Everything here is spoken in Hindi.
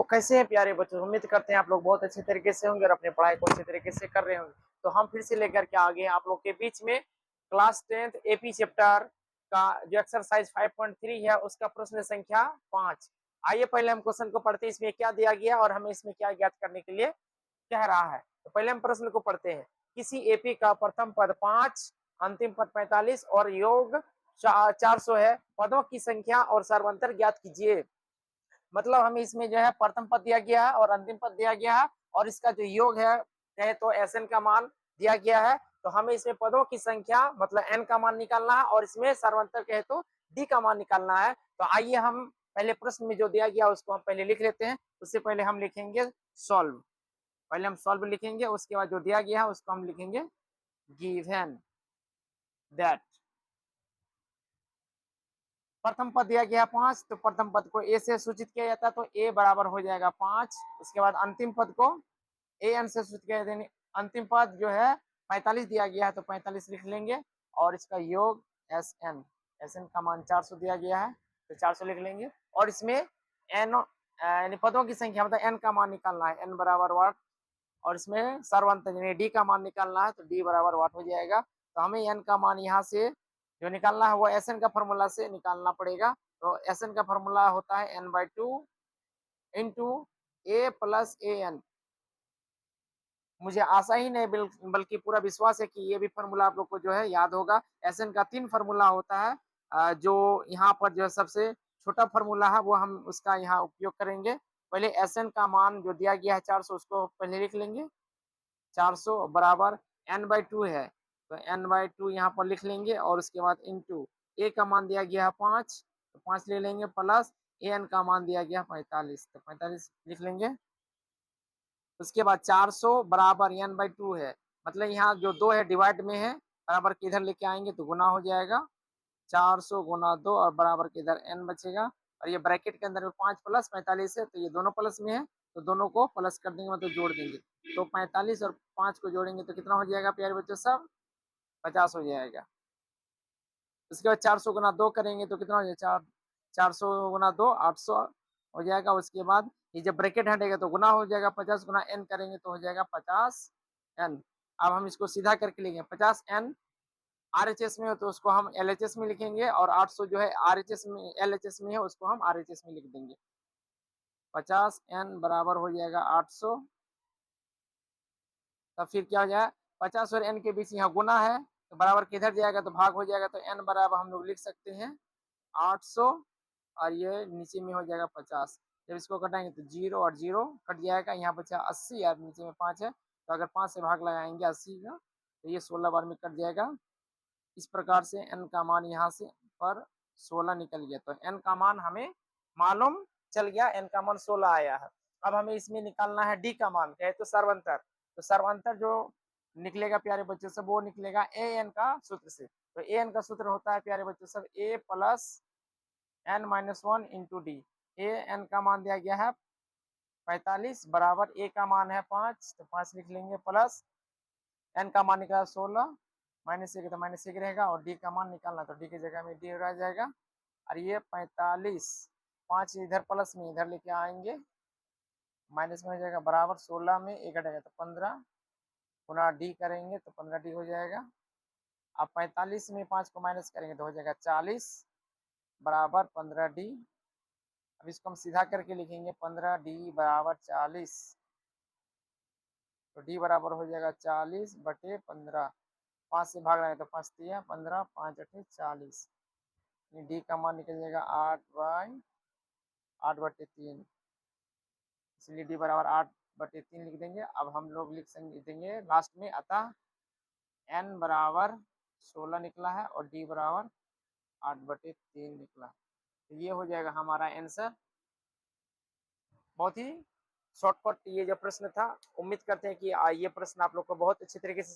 कैसे हैं प्यारे बच्चों, उम्मीद करते हैं आप लोग बहुत अच्छे तरीके से होंगे और अपने पढ़ाई को अच्छे तरीके से कर रहे होंगे। तो हम फिर से लेकर के आ गए आप लोग के बीच में क्लास 10th एपी चैप्टर का जो एक्सरसाइज 5.3 है उसका प्रश्न संख्या 5। आइए पहले हम क्वेश्चन को पढ़ते हैं, इसमें क्या दिया गया और हमें इसमें क्या ज्ञात करने के लिए कह रहा है। तो पहले हम प्रश्न को पढ़ते हैं। किसी एपी का प्रथम पद 5, अंतिम पद 45 और योग 400 है। पदों की संख्या और सर्वांतर ज्ञात कीजिए। मतलब हमें इसमें जो है प्रथम पद दिया गया है और अंतिम पद दिया गया है और इसका जो योग है कहे तो एसएन का मान दिया गया है। तो हमें इसमें पदों की संख्या मतलब एन का मान निकालना है और इसमें सर्वांतर कहे तो डी का मान निकालना है। तो आइए हम पहले प्रश्न में जो दिया गया उसको हम पहले लिख लेते हैं। उससे पहले हम लिखेंगे सॉल्व। पहले हम सॉल्व लिखेंगे, उसके बाद जो दिया गया है उसको हम लिखेंगे गिवन दैट। प्रथम पद दिया गया 5, तो प्रथम पद को ए से सूचित किया जाता है, तो ए बराबर हो जाएगा 5। उसके बाद अंतिम पद को ए एन से सूचित किया जाता है। अंतिम पद जो है 45 दिया गया है, तो 45 लिख लेंगे और इसका योग एस एन, एस एन का मान 400 दिया गया है, तो 400 लिख लेंगे। और इसमें एन यानी पदों की संख्या मतलब एन का मान निकालना है, एन बराबर वाट। और इसमें सर्वांतर यानी डी का मान निकालना है, तो डी बराबर वाट हो जाएगा। तो हमें एन का मान यहाँ से जो निकालना है वो एस एन का फॉर्मूला से निकालना पड़ेगा। तो एस एन का फॉर्मूला होता है n/2 into A plus A N. मुझे आशा ही नहीं बल्कि पूरा विश्वास है कि ये भी फॉर्मूला आप लोग को जो है याद होगा। एस एन का 3 फॉर्मूला होता है, जो यहाँ पर जो सबसे छोटा फॉर्मूला है वो हम उसका यहाँ उपयोग करेंगे। पहले एस एन का मान जो दिया गया है 400 उसको पहले लिख लेंगे। 400 बराबर n/2 है, तो n/2 यहाँ पर लिख लेंगे और उसके बाद इंटू ए का मान दिया गया है 5, तो 5 ले लेंगे प्लस ए एन का मान दिया गया 45, तो 45 लिख लेंगे। उसके बाद 400 बराबर n/2 है, मतलब यहाँ जो 2 है डिवाइड में है, बराबर के इधर लेके आएंगे तो गुना हो जाएगा। 400 गुना 2 और बराबर के इधर n बचेगा। और ये ब्रैकेट के अंदर में 5 प्लस 45 है, तो ये दोनों प्लस में है, तो दोनों को प्लस कर देंगे मतलब जोड़ देंगे। तो 45 और 5 को जोड़ेंगे तो कितना हो जाएगा प्यारे बच्चों सब? 50 हो जाएगा। उसके बाद 400 गुना 2 करेंगे तो कितना हो जाएगा? 400 गुना 2 800 हो जाएगा। उसके बाद ये जब ब्रैकेट हटेगा तो गुना हो जाएगा, 50 गुना n करेंगे तो हो जाएगा 50 n। अब हम इसको सीधा करके लिखेंगे 50 n आरएचएस में हो तो उसको हम एलएचएस में लिखेंगे और 800 जो है आरएचएस में एलएचएस में है उसको हम आरएचएस में लिख देंगे। 50 n बराबर हो जाएगा 800। तब फिर क्या हो जाएगा? 50 और n के बीच यहाँ गुना है तो बराबर किधर जाएगा तो भाग हो जाएगा, तो n बराबर हम लोग लिख सकते हैं 800 और ये नीचे में हो जाएगा 50। जब इसको कटाएंगे तो 0 और 0 कट जाएगा, यहाँ बचा 80 और नीचे में 5 है, तो अगर 5 से भाग लगाएंगे 80 का तो ये 16 बार में कट जाएगा। इस प्रकार से n का मान यहाँ से पर 16 निकल गया, तो n का मान हमें मालूम चल गया, n का मान 16 आया है। अब हमें इसमें निकालना है d का मान, कहे तो सर्वांतर। तो सर्वांतर जो निकलेगा प्यारे बच्चों सब वो निकलेगा ए एन का सूत्र से। तो ए एन का सूत्र होता है प्यारे बच्चों सब a plus n-1 into D. A N का मान दिया गया है 45 बराबर ए का मान है 5, तो 5 लिख लेंगे प्लस n का मान निकला 16 -1 तो -1 रहेगा और d का मान निकालना तो d की जगह में d रह जाएगा। और ये 45 5 इधर प्लस में इधर लेके आएंगे, माइनस में हो जाएगा बराबर 16 में 1 हटेगा तो 15 गुना d करेंगे तो 15d हो जाएगा। अब 45 में 5 को माइनस करेंगे तो हो जाएगा 40 बराबर 15d। अब इसको हम सीधा करके लिखेंगे 15d बराबर 40, तो d बराबर हो जाएगा 40/15। 5 से भाग रहे हैं तो 5 3 15 5 8 40, डी का मान निकल जाएगा 8/3, इसलिए डी बराबर 8/3 लिख देंगे। अब हम लोग लिख देंगे लास्ट में, अतः n बराबर 16 निकला है और d बराबर 8/3 निकला। तो ये हो जाएगा हमारा आंसर। बहुत ही शॉर्टकट ये जो प्रश्न था, उम्मीद करते हैं कि ये प्रश्न आप लोग को बहुत अच्छे तरीके से